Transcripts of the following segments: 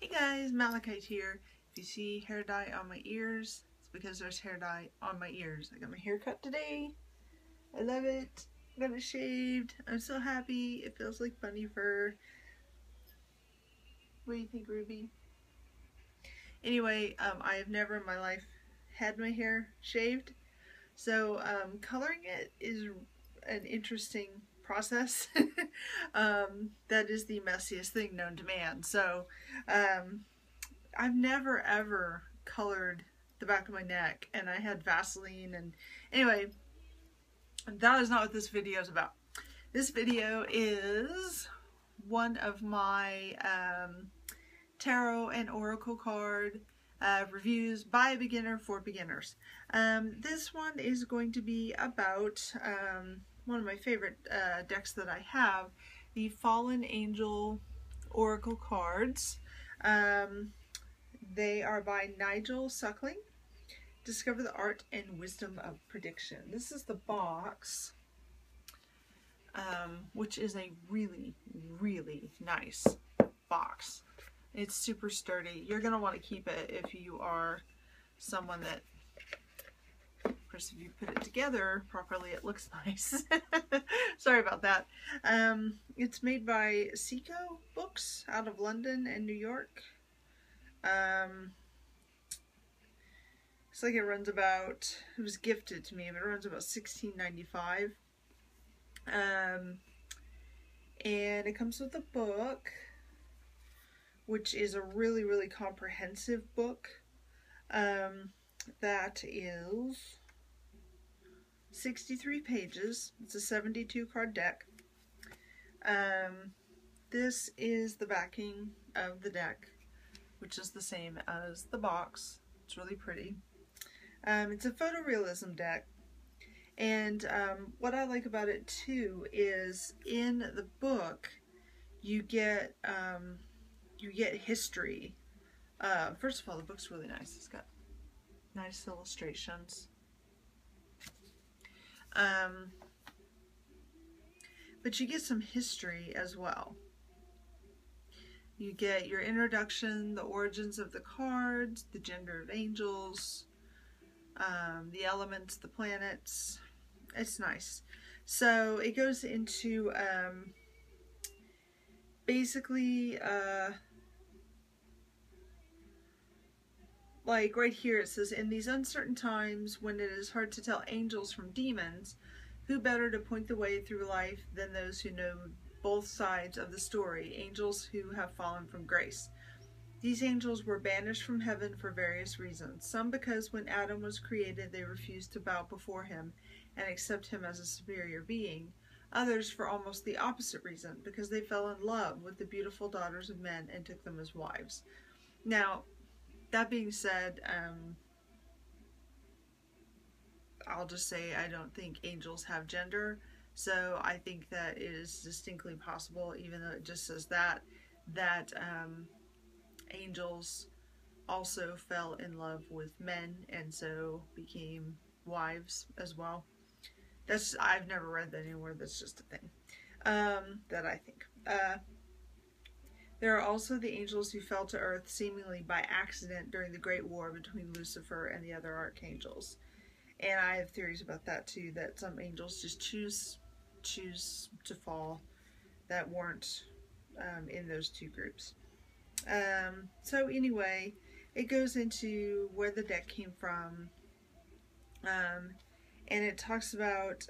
Hey guys, Malachite here. If you see hair dye on my ears, it's because there's hair dye on my ears. I got my hair cut today. I love it. Got it shaved. I'm so happy. It feels like bunny fur. What do you think, Ruby? Anyway, I have never in my life had my hair shaved. So coloring it is an interesting process. That is the messiest thing known to man. So I've never ever colored the back of my neck, and I had Vaseline, and anyway, that is not what this video is about. This video is one of my tarot and oracle card reviews by a beginner for beginners. This one is going to be about one of my favorite decks that I have, the Fallen Angel Oracle cards. They are by Nigel Suckling. Discover the art and wisdom of prediction. This is the box, which is a really, really nice box. It's super sturdy. You're going to want to keep it if you are someone that, of course, if you put it together properly, it looks nice. Sorry about that. It's made by Seiko Books out of London and New York. Looks like it runs about, it was gifted to me, but it runs about $16.95. And it comes with a book, which is a really, really comprehensive book. That is 63 pages. It's a 72 card deck. This is the backing of the deck, which is the same as the box. It's really pretty. It's a photorealism deck, and what I like about it too is in the book you get history. First of all, the book's really nice. It's got nice illustrations. But you get some history as well. You get your introduction, the origins of the cards, the gender of angels, the elements, the planets. It's nice. So it goes into basically like right here it says, in these uncertain times when it is hard to tell angels from demons, who better to point the way through life than those who know both sides of the story, angels who have fallen from grace. These angels were banished from heaven for various reasons. Some because when Adam was created they refused to bow before him and accept him as a superior being. Others for almost the opposite reason, because they fell in love with the beautiful daughters of men and took them as wives. Now, that being said, I'll just say I don't think angels have gender. So I think that it is distinctly possible, even though it just says that angels also fell in love with men and so became wives as well. I've never read that anywhere. That's just a thing that I think. There are also the angels who fell to earth seemingly by accident during the Great War between Lucifer and the other archangels. And I have theories about that too, that some angels just choose to fall that weren't in those two groups. So anyway, it goes into where the deck came from, and it talks about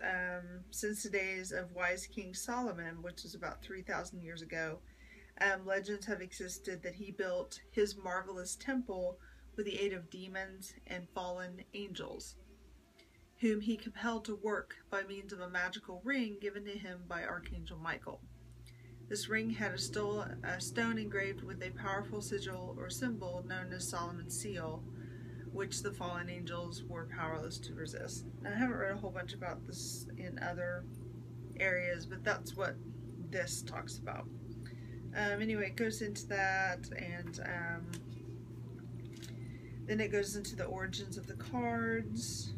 since the days of wise King Solomon, which was about 3,000 years ago, legends have existed that he built his marvelous temple with the aid of demons and fallen angels, whom he compelled to work by means of a magical ring given to him by Archangel Michael. This ring had a stone engraved with a powerful sigil or symbol known as Solomon's seal, which the fallen angels were powerless to resist. Now, I haven't read a whole bunch about this in other areas, but that's what this talks about. Anyway, it goes into that, and then it goes into the origins of the cards.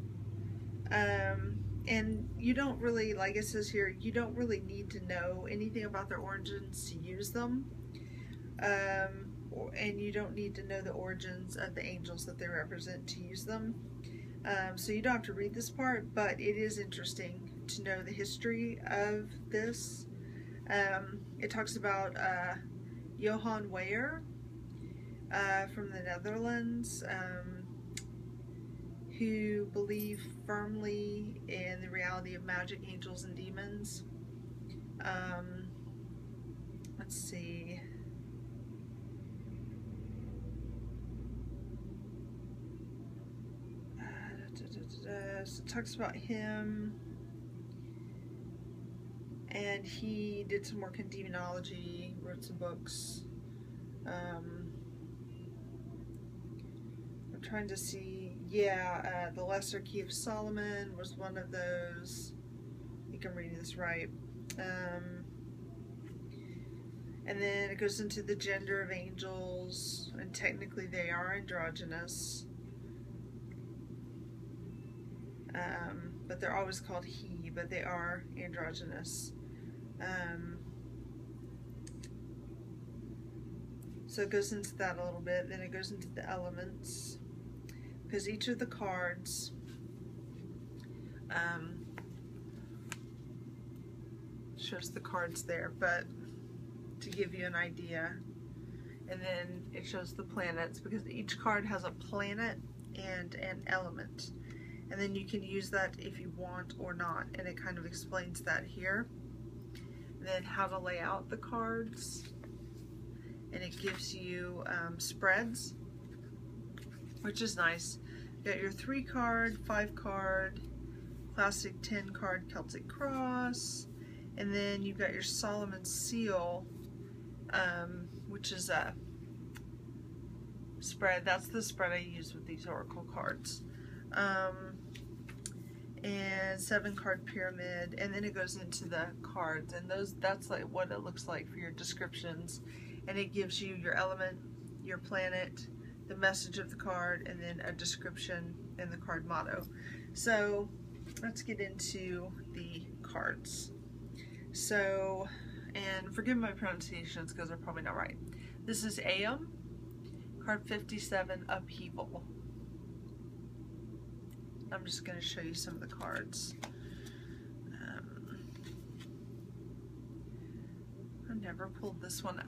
And you don't really, like it says here, you don't really need to know anything about their origins to use them. and you don't need to know the origins of the angels that they represent to use them. So you don't have to read this part, but it is interesting to know the history of this. It talks about Johan Weyer from the Netherlands, who believe firmly in the reality of magic, angels, and demons. Let's see. So it talks about him, and he did some work in demonology, wrote some books. I'm trying to see, yeah, the Lesser Key of Solomon was one of those. I think I'm reading this right. And then it goes into the gender of angels, and technically they are androgynous. But they're always called he, but they are androgynous. So it goes into that a little bit. Then it goes into the elements, because each of the cards shows the cards there, but to give you an idea. And then it shows the planets, because each card has a planet and an element. And then you can use that if you want or not, and it kind of explains that here. And then how to lay out the cards, and it gives you spreads, which is nice. You got your 3 card, 5 card, classic 10 card Celtic Cross, and then you've got your Solomon Seal, which is a spread. That's the spread I use with these oracle cards. And 7 card pyramid, and then it goes into the cards, and that's like what it looks like for your descriptions, and it gives you your element, your planet, the message of the card, and then a description and the card motto. So let's get into the cards. So, and forgive my pronunciations because they're probably not right. This is Aum, card 57, Upheaval. I'm just going to show you some of the cards. I've never pulled this one.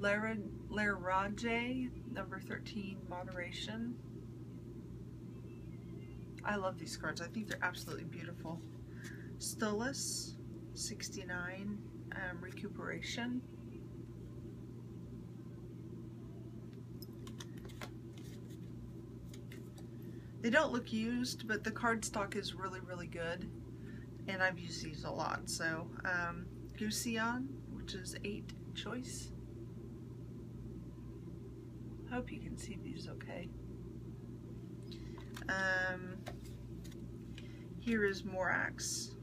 Leraje, number 13, Moderation. I love these cards. I think they're absolutely beautiful. Stolas, 69, Recuperation. They don't look used, but the card stock is really, really good, and I've used these a lot. So, Gusion, which is 8 choice. Hope you can see these okay. Here is Morax,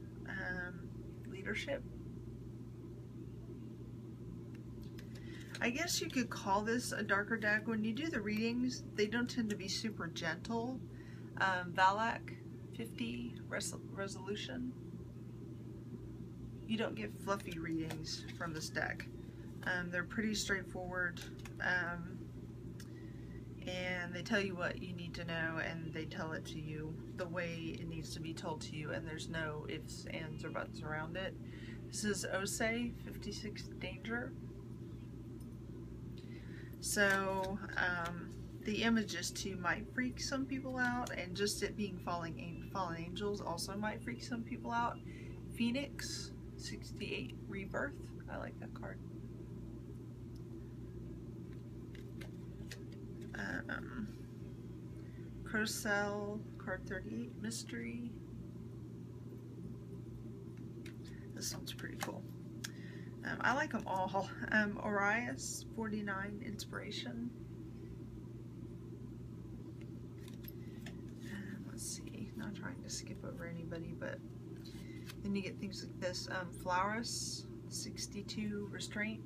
Leadership. I guess you could call this a darker deck. When you do the readings, they don't tend to be super gentle. Valak, 50, Resolution. You don't get fluffy readings from this deck. They're pretty straightforward, and they tell you what you need to know, and they tell it to you the way it needs to be told to you, and there's no ifs, ands, or buts around it. This is Osei, 56, Danger. So, the images too might freak some people out, and just it being fallen angels also might freak some people out. Phoenix, 68, Rebirth. I like that card. Crocell, card 38, Mystery. This one's pretty cool. I like them all. Orias, 49, Inspiration. Let's see, not trying to skip over anybody, but then you get things like this. Flowers, 62, Restraint.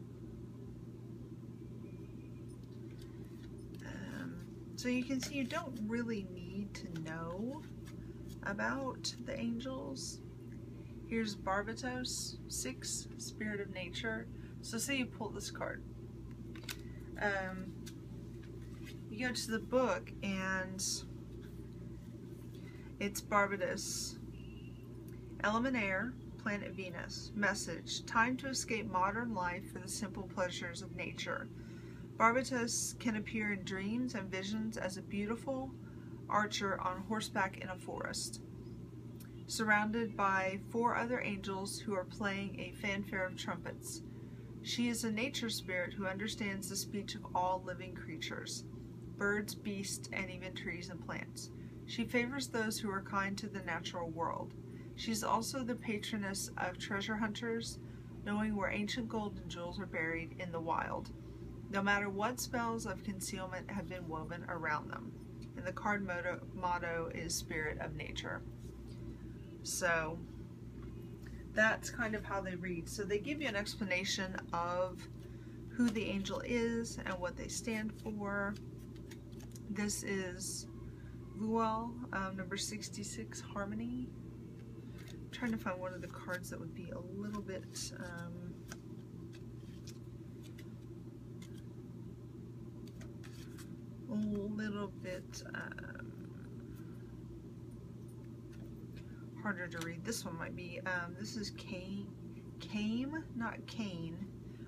So you can see you don't really need to know about the angels. Here's Barbatos, 6, Spirit of Nature. So say you pull this card. You go to the book and it's Barbatus. Element Air, Planet Venus. Message: time to escape modern life for the simple pleasures of nature. Barbatus can appear in dreams and visions as a beautiful archer on horseback in a forest, surrounded by 4 other angels who are playing a fanfare of trumpets. She is a nature spirit who understands the speech of all living creatures, birds, beasts, and even trees and plants. She favors those who are kind to the natural world. She is also the patroness of treasure hunters, knowing where ancient gold and jewels are buried in the wild, no matter what spells of concealment have been woven around them. And the card motto is Spirit of Nature. So that's kind of how they read. So they give you an explanation of who the angel is and what they stand for. This is Vuel, number 66, Harmony. I'm trying to find one of the cards that would be a little bit harder to read. This one might be, this is Kame, not Kane,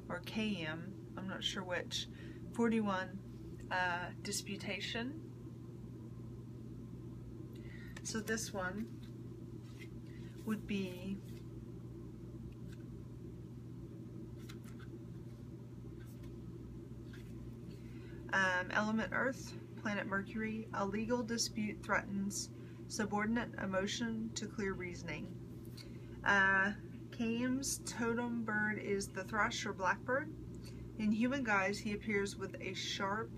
or KM, I'm not sure which. 41, Disputation. So this one would be Element Earth, Planet Mercury. A legal dispute threatens subordinate emotion to clear reasoning. Kame's totem bird is the thrush or blackbird. In human guise, he appears with a sharp,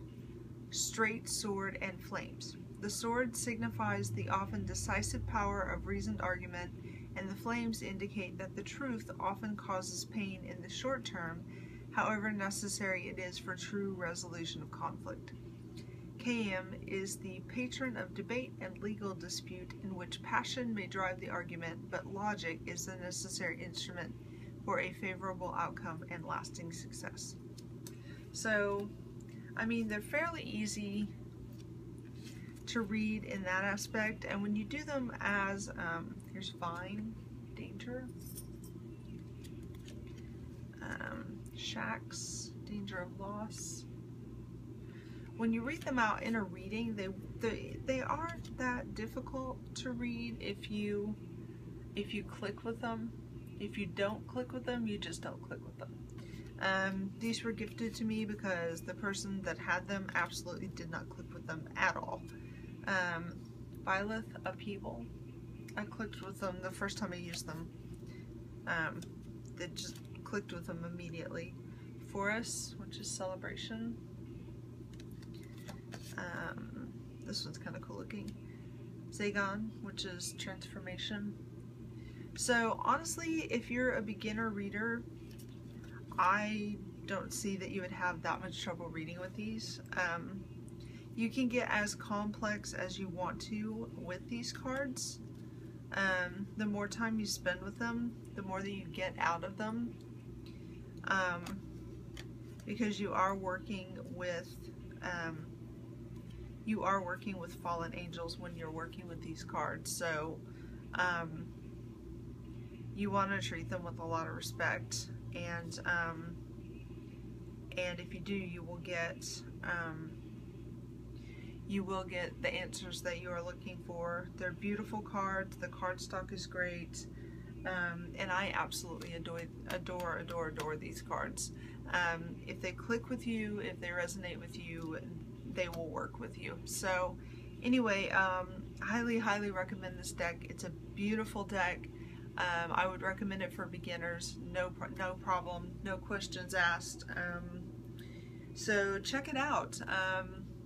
straight sword and flames. The sword signifies the often decisive power of reasoned argument, and the flames indicate that the truth often causes pain in the short term, however necessary it is for true resolution of conflict. KM is the patron of debate and legal dispute, in which passion may drive the argument, but logic is the necessary instrument for a favorable outcome and lasting success. So, I mean, they're fairly easy to read in that aspect, and when you do them as, here's Vine, Danger, Shax, Danger of Loss. When you read them out in a reading, they aren't that difficult to read if you click with them. If you don't click with them, you just don't click with them. These were gifted to me because the person that had them absolutely did not click with them at all. Byleth Upheaval, I clicked with them the first time I used them. They just clicked with them immediately. Forest, which is Celebration. This one's kind of cool looking. Zagon, which is Transformation. So honestly, if you're a beginner reader, I don't see that you would have that much trouble reading with these. You can get as complex as you want to with these cards. The more time you spend with them, the more that you get out of them. Because you are working with fallen angels when you're working with these cards. So you want to treat them with a lot of respect, and if you do, you will get the answers that you are looking for. They're beautiful cards. The cardstock is great, and I absolutely adore these cards. If they click with you, if they resonate with you, they will work with you. So anyway, highly recommend this deck. It's a beautiful deck. I would recommend it for beginners. No problem, no questions asked. So check it out.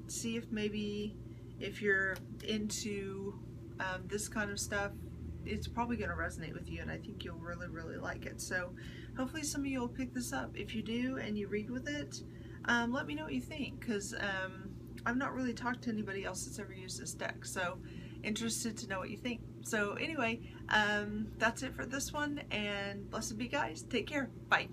See if maybe if you're into this kind of stuff, it's probably going to resonate with you, and I think you'll really like it. So hopefully some of you will pick this up. If you do and you read with it, let me know what you think, because I've not really talked to anybody else that's ever used this deck, so interested to know what you think. So anyway, that's it for this one, and blessed be, guys. Take care. Bye.